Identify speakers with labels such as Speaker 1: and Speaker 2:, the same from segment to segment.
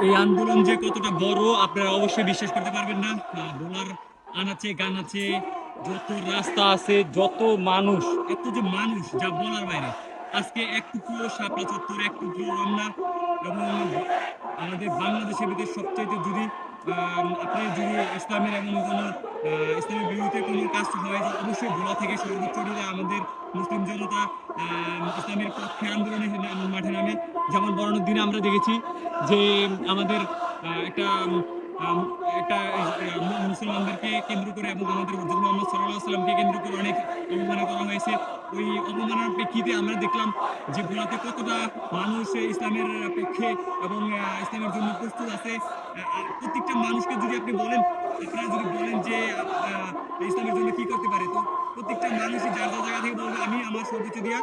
Speaker 1: এই আন্দোলন যে কতটা বড় আপনারা অবশ্যই বিশ্বাস করতে পারবেন না। বলার আনাচে গানাচে যত রাস্তা আছে, যত মানুষ, এত যে মানুষ যা বলার বাইরে। আজকে এক টুকরো শাপলা চত্বর, এক টুকরো রমনা এবং আমাদের বাংলাদেশের ভিতরে সবচাইতে যদি আপনি যদি ইসলামের এমন কোনো ইসলামের বিরুদ্ধে কোনো কাজ হয়, যে অবশ্যই ভোলা থেকে সর্বোচ্চ আমাদের মুসলিম জনতা ইসলামের পক্ষে আন্দোলনে মাঠে নামে। যেমন বরানোর দিনে আমরা দেখেছি যে আমাদের একটা আম, একটা মুসলমানদেরকে কেন্দ্র করে এবং আমাদের হযরত মুহাম্মদ সাল্লাল্লাহু আলাইহি ওয়াসাল্লামকে কেন্দ্র করে অনেক অবমাননা করা হয়েছে। ওই অবমাননার প্রেক্ষিতে আমরা দেখলাম যে ভোলাতে কতটা মানুষ ইসলামের পক্ষে এবং ইসলামের জন্য প্রস্তুত আছে। প্রত্যেকটা মানুষকে যদি আপনি বলেন, আপনারা যদি বলেন যে ইসলামের জন্য কি করতে পারে, তো প্রত্যেকটা মানুষই যার যার জায়গা থেকে বলবে আমি আমার সর্বোচ্চ দিয়া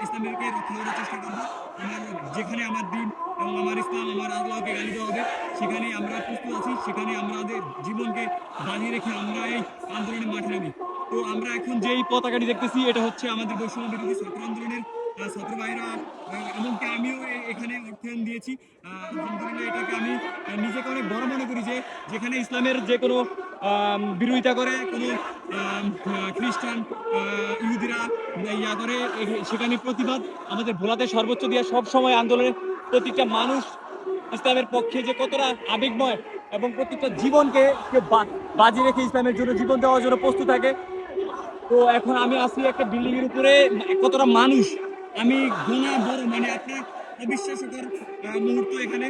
Speaker 1: ইসলামকে রক্ষা করার চেষ্টা করবো। আমার যেখানে আমার দিন এবং আমার ইসলাম, আমার আল্লাহকে গালি দেওয়া হবে, সেখানে আমরা প্রস্তুত আছি, সেখানে আমাদের জীবনকে বাজিয়ে রেখে আমরা এই আন্দোলনের মাঠে নামি। তো আমরা এখন যেই পতাকাটি দেখতেছি, এটা হচ্ছে আমাদের বৈষম্য বিরোধী ছাত্র আন্দোলনের ছাত্র ভাইরা, এমনকি আমিও এখানে অর্থায়ন দিয়েছি। আলহামদুলিল্লাহ, এটাকে আমি নিজেকে অনেক বড় মনে করি যে যেখানে ইসলামের যে কোনো বিরোধিতা করে কোনো খ্রিস্টান ইহুদিরা ইয়া করে, সেখানে প্রতিবাদ আমাদের ভোলাতে সর্বোচ্চ দিয়ে সব সময় আন্দোলনের প্রতিটা মানুষ ইসলামের পক্ষে যে কতটা আবেগময় এবং প্রত্যেকটা জীবনকে বাজি রেখে ইসলামের জন্য জীবন দেওয়ার জন্য প্রস্তুত থাকে। তো এখন আমি আছি একটা বিল্ডিং এর উপরে, কতটা মানুষ আমি গোনা বড়, মানে আপনার অবিশ্বাস্যকর মুহূর্ত এখানে।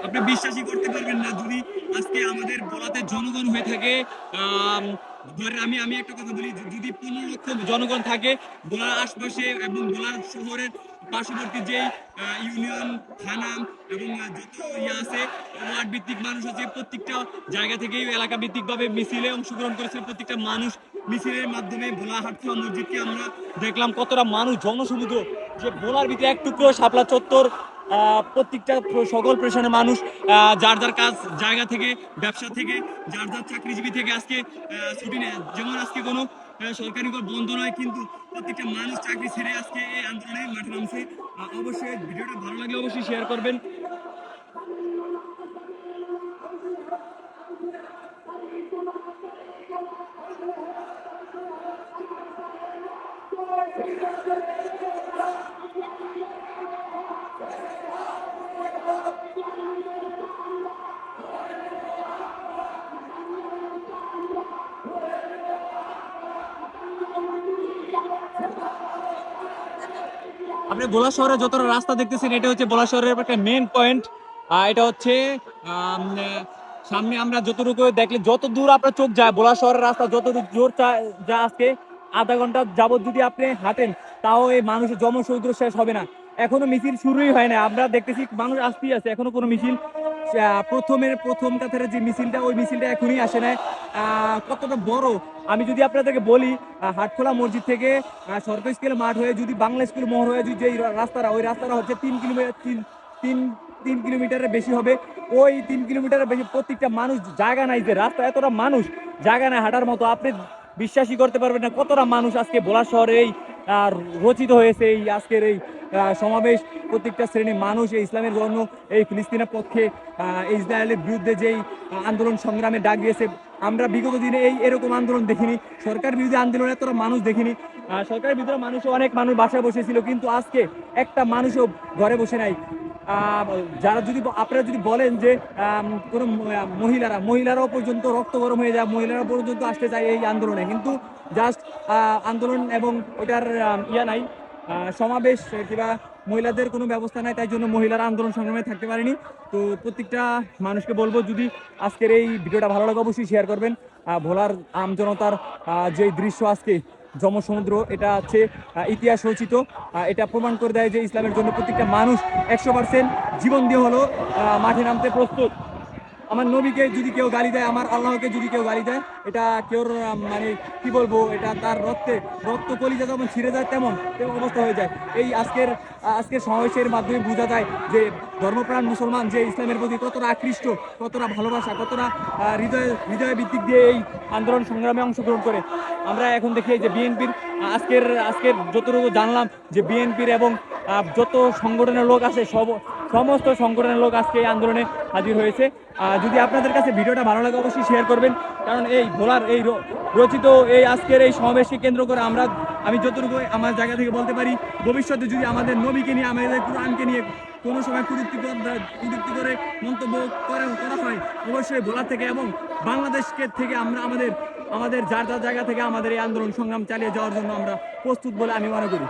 Speaker 1: আপনি বিশ্বাসই করতে পারবেন না যদি আজকে আমাদের বলাতে জনগণ হয়ে থাকে। ধরেন আমি আমি একটা কথা বলি, যদি 15 লক্ষ জনগণ থাকে বোলার আশপাশে এবং বোলার শহরের পার্শ্ববর্তী যে ইউনিয়ন, থানা এবং যত ইয়ে আছে, ওয়ার্ড ভিত্তিক মানুষ আছে, প্রত্যেকটা জায়গা থেকেই এলাকা ভিত্তিকভাবে মিছিলে অংশগ্রহণ করেছে। প্রত্যেকটা মানুষ মিছিলের মাধ্যমে ভোলা হাটখোলা মসজিদকে আমরা দেখলাম কতটা মানুষ জনসমুদ্র, যে ভোলার ভিতরে এক টুকরো শাপলা চত্বর, প্রত্যেকটা সকল পেশনের মানুষ যার যার কাজ জায়গা থেকে, ব্যবসা থেকে, যার যার চাকরিজীবী থেকে আজকে ছুটি নেয়। যেমন আজকে কোনো সরকারি বন্ধ নয়, কিন্তু প্রত্যেকটা মানুষ চাকরি ছেড়ে আজকে এই আন্দোলনে মাঠে নামছে। অবশ্যই ভিডিওটা ভালো লাগলে অবশ্যই শেয়ার করবেন। আপনি ভোলা শহরে যতটা রাস্তা দেখতেছেন, এটা হচ্ছে ভোলা শহরের একটা মেন পয়েন্ট। এটা হচ্ছে সামনে আমরা যতটুকু দেখলে, যত দূর আপনার চোখ যায়, ভোলা শহরের রাস্তা যতটুকু জোর যা আজকে আধা ঘন্টা যাবত যদি আপনি হাঁটেন, তাও এই মানুষের জনসমুদ্র শেষ হবে না। এখনো মিছিল শুরুই হয় না, আমরা দেখতেছি মানুষ আসতেই আছে, এখনো কোনো মিছিল প্রথম কাতারের যে মিছিলটা, ওই মিছিলটা এখনই আসে নাই। কতটা বড় আমি যদি আপনাদেরকে বলি, হাটখোলা মসজিদ থেকে সরকারি স্কুল মাঠ হয়ে যদি বাংলা স্কুল মোড় হয়ে যদি যে রাস্তাটা, ওই রাস্তাটা হচ্ছে 3 কিলোমিটার, তিন 3 কিলোমিটারের বেশি হবে। ওই 3 কিলোমিটারের বেশি প্রত্যেকটা মানুষ, জায়গা নাই, যে রাস্তা এতটা মানুষ, জায়গা নাই হাঁটার মতো। আপনি বিশ্বাসই করতে পারবেন না কতটা মানুষ আজকে ভোলা শহরে এই রচিত হয়েছে এই আজকের এই সমাবেশ। প্রত্যেকটা শ্রেণীর মানুষ এই ইসলামের জন্য, এই ফিলিস্তিনের পক্ষে, ইসরায়েলের বিরুদ্ধে যেই আন্দোলন সংগ্রামে ডাক দিয়েছে, আমরা বিগত দিনে এরকম আন্দোলন দেখিনি। সরকার বিরোধী আন্দোলনে এতটা মানুষ দেখিনি। সরকারের ভিতরে মানুষও, অনেক মানুষ বাসায় বসেছিল, কিন্তু আজকে একটা মানুষও ঘরে বসে নাই। যারা যদি আপনারা যদি বলেন যে কোনো মহিলারাও পর্যন্ত রক্ত গরম হয়ে যায়, মহিলারা পর্যন্ত আসতে চায় এই আন্দোলনে, কিন্তু জাস্ট আন্দোলন এবং ওটার ইয়া নাই, সমাবেশ কিংবা মহিলাদের কোনো ব্যবস্থা নাই, তাই জন্য মহিলারা আন্দোলন সংগ্রামে থাকতে পারেনি। তো প্রত্যেকটা মানুষকে বলবো, যদি আজকের এই ভিডিওটা ভালো লাগে অবশ্যই শেয়ার করবেন। ভোলার আমজনতার যে দৃশ্য আজকে জনসমুদ্র, এটা হচ্ছে ইতিহাস রচিত। এটা প্রমাণ করে দেয় যে ইসলামের জন্য প্রত্যেকটা মানুষ 100% জীবন দিয়ে হলো মাঠে নামতে প্রস্তুত।
Speaker 2: আমার নবীকে যদি কেউ গালি দেয়, আমার আল্লাহকে যদি কেউ গালি দেয়, এটা কেউ মানে কি বলবো, এটা তার রক্ত কলিজা যেমন ছিঁড়ে যায় তেমন তেমন অবস্থা হয়ে যায়। এই আজকের সমাবেশের মাধ্যমে বোঝা যায় যে ধর্মপ্রাণ মুসলমান যে ইসলামের প্রতি কতটা আকৃষ্ট, কতটা ভালোবাসা, কতটা হৃদয় ভিত্তিক দিয়ে এই আন্দোলন সংগ্রামে অংশগ্রহণ করে। আমরা এখন দেখি এই যে বিএনপির আজকের যতটুকু জানলাম যে বিএনপির এবং যত সংগঠনের লোক আছে সমস্ত সংগঠনের লোক আজকে এই আন্দোলনে হাজির হয়েছে। যদি আপনাদের কাছে ভিডিওটা ভালো লাগে অবশ্যই শেয়ার করবেন, কারণ এই ভোলার এই রচিত এই আজকের এই সমাবেশকে কেন্দ্র করে আমি যতটুকু আমার জায়গা থেকে বলতে পারি, ভবিষ্যতে যদি আমাদের নবীকে নিয়ে, আমাদের কোরআনকে নিয়ে কোনো সময় কুযুক্তি করে মন্তব্য করা হয়, অবশ্যই ভোলা থেকে এবং বাংলাদেশকে থেকে আমরা আমাদের যার যার জায়গা থেকে আমাদের এই আন্দোলন সংগ্রাম চালিয়ে যাওয়ার জন্য আমরা প্রস্তুত বলে আমি মনে করি।